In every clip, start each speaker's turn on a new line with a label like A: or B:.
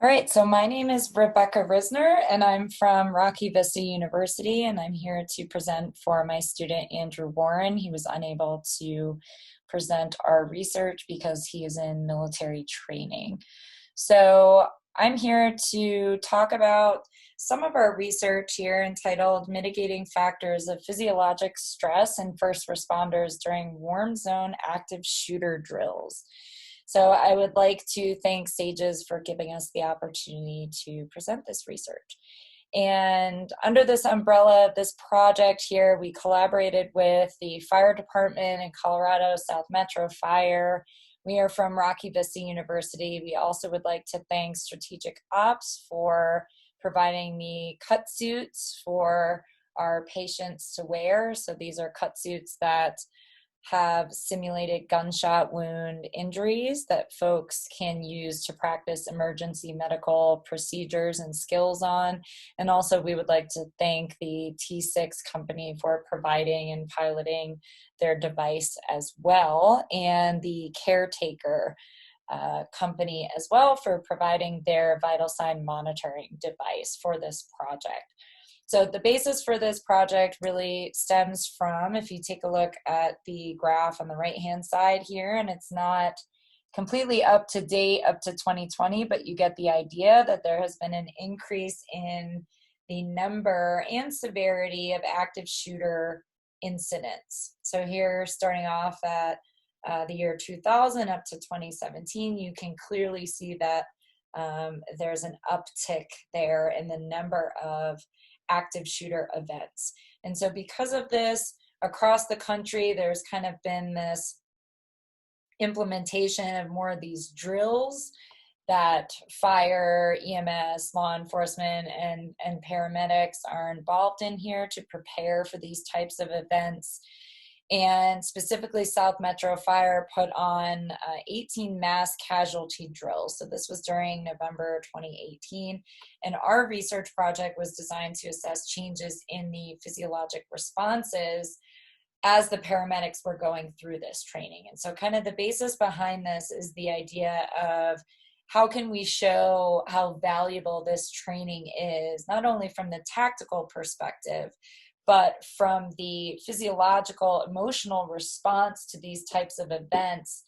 A: All right, so my name is Rebecca Risner, and I'm from Rocky Vista University, and I'm here to present for my student Andrew Warren. He was unable to present our research because he is in military training. So I'm here to talk about some of our research here entitled Mitigating Factors of Physiologic Stress in First Responders During Warm Zone Active Shooter Drills. So I would like to thank SAGES for giving us the opportunity to present this research. And under this umbrella of this project here, we collaborated with the fire department in Colorado, South Metro Fire. We are from Rocky Vista University. We also would like to thank Strategic Ops for providing me cut suits for our patients to wear. So these are cut suits that have simulated gunshot wound injuries that folks can use to practice emergency medical procedures and skills on. And also we would like to thank the T6 company for providing and piloting their device as well, and the Caretaker company as well for providing their vital sign monitoring device for this project. So the basis for this project really stems from, if you take a look at the graph on the right-hand side here, and it's not completely up to date up to 2020, but you get the idea that there has been an increase in the number and severity of active shooter incidents. So here, starting off at the year 2000 up to 2017, you can clearly see that there's an uptick there in the number of active shooter events. And so because of this, across the country, there's kind of been this implementation of more of these drills that fire, EMS, law enforcement, and paramedics are involved in here to prepare for these types of events. And specifically, South Metro Fire put on 18 mass casualty drills. So this was during November 2018. And our research project was designed to assess changes in the physiologic responses as the paramedics were going through this training. And so kind of the basis behind this is the idea of how can we show how valuable this training is, not only from the tactical perspective, but from the physiological, emotional response to these types of events,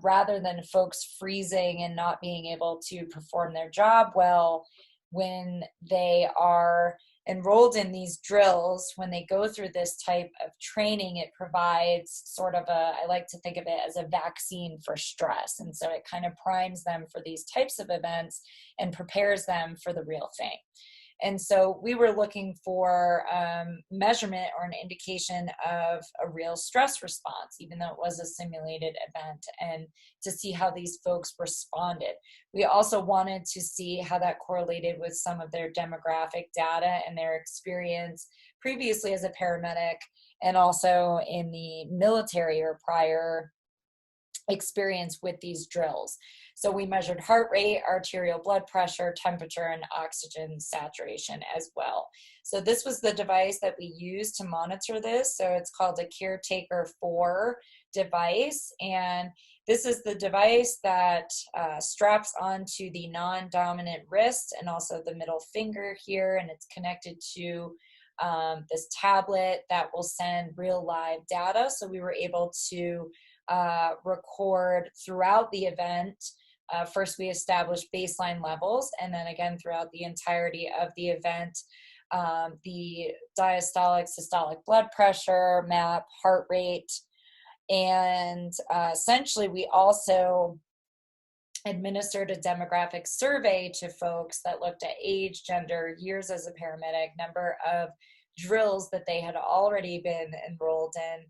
A: rather than folks freezing and not being able to perform their job well when they are enrolled in these drills. When they go through this type of training, it provides sort of I like to think of it as a vaccine for stress. And so it kind of primes them for these types of events and prepares them for the real thing. And so we were looking for measurement or an indication of a real stress response, even though it was a simulated event, and to see how these folks responded. We also wanted to see how that correlated with some of their demographic data and their experience previously as a paramedic, and also in the military or prior experience with these drills. So we measured heart rate, arterial blood pressure, temperature, and oxygen saturation as well. So this was the device that we used to monitor this. So it's called a Caretaker 4 device. And this is the device that straps onto the non-dominant wrist and also the middle finger here. And it's connected to this tablet that will send real live data. So we were able to record throughout the event. First, we established baseline levels, and then again throughout the entirety of the event, the diastolic, systolic blood pressure, MAP, heart rate, and essentially we also administered a demographic survey to folks that looked at age, gender, years as a paramedic, number of drills that they had already been enrolled in,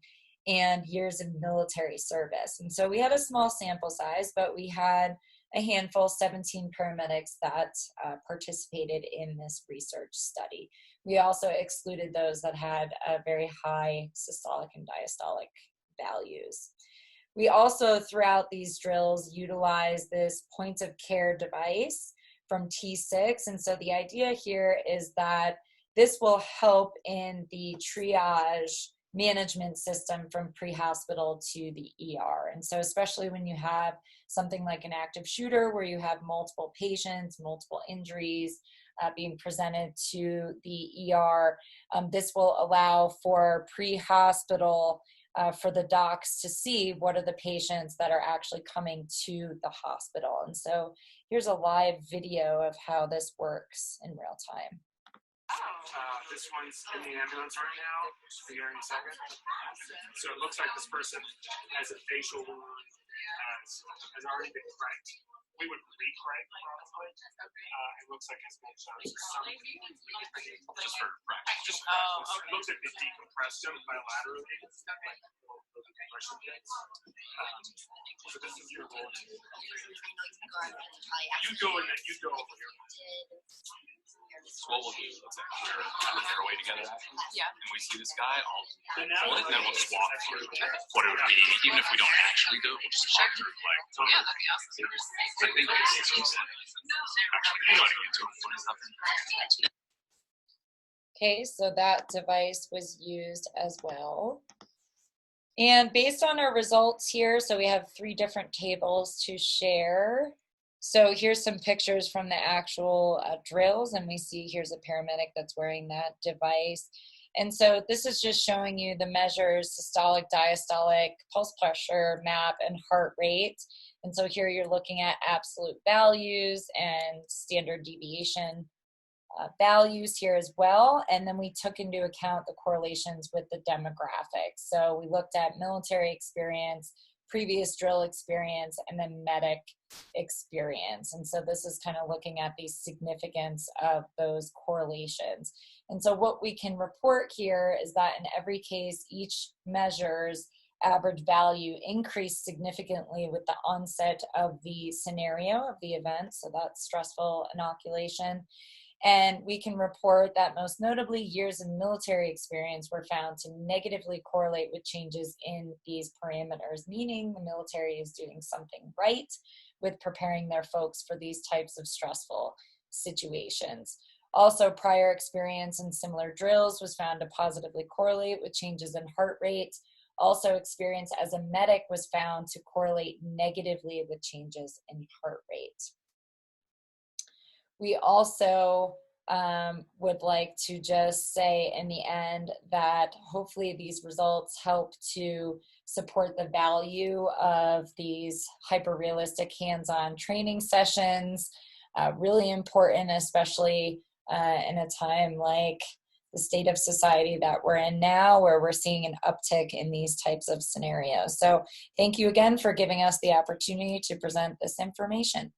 A: and years of military service. And so we had a small sample size, but we had a handful, 17 paramedics that participated in this research study. We also excluded those that had a very high systolic and diastolic values. We also, throughout these drills, utilize this point of care device from T6. And so the idea here is that this will help in the triage management system from pre-hospital to the ER. And so especially when you have something like an active shooter where you have multiple patients, multiple injuries being presented to the ER, this will allow for pre-hospital for the docs to see what are the patients that are actually coming to the hospital. And so here's a live video of how this works in real time.
B: This one's in the ambulance right now. Should be here in a second. So it looks like this person has a facial wound, has already been cracked. We would re-crank probably. It looks like his gunshots or something. Just for practice. It looks like they decompressed him bilaterally. So this is your role. You go in there, you go over here.
C: So what we'll do is we're on the airway together after, and we see this guy,
B: And
C: and then we'll just walk through what it would be, even if we don't actually do it, we'll just walk through like,
D: That'd be awesome.
C: I think it's actually, you know, to get to him, put something.
A: Okay, so that device was used as well. And based on our results here, so we have 3 different tables to share. So here's some pictures from the actual drills, and we see here's a paramedic that's wearing that device. And so this is just showing you the measures, systolic, diastolic, pulse pressure, MAP, and heart rate. And so here you're looking at absolute values and standard deviation values here as well. And then we took into account the correlations with the demographics. So we looked at military experience, previous drill experience, and then medic experience. And so this is kind of looking at the significance of those correlations. And so what we can report here is that in every case, each measure's average value increased significantly with the onset of the scenario of the event. So that's stressful inoculation. And we can report that most notably years of military experience were found to negatively correlate with changes in these parameters, meaning the military is doing something right with preparing their folks for these types of stressful situations. Also, prior experience in similar drills was found to positively correlate with changes in heart rate. Also, experience as a medic was found to correlate negatively with changes in heart rate. We also would like to just say in the end that hopefully these results help to support the value of these hyper-realistic hands-on training sessions. Really important, especially in a time like the state of society that we're in now, where we're seeing an uptick in these types of scenarios. So thank you again for giving us the opportunity to present this information.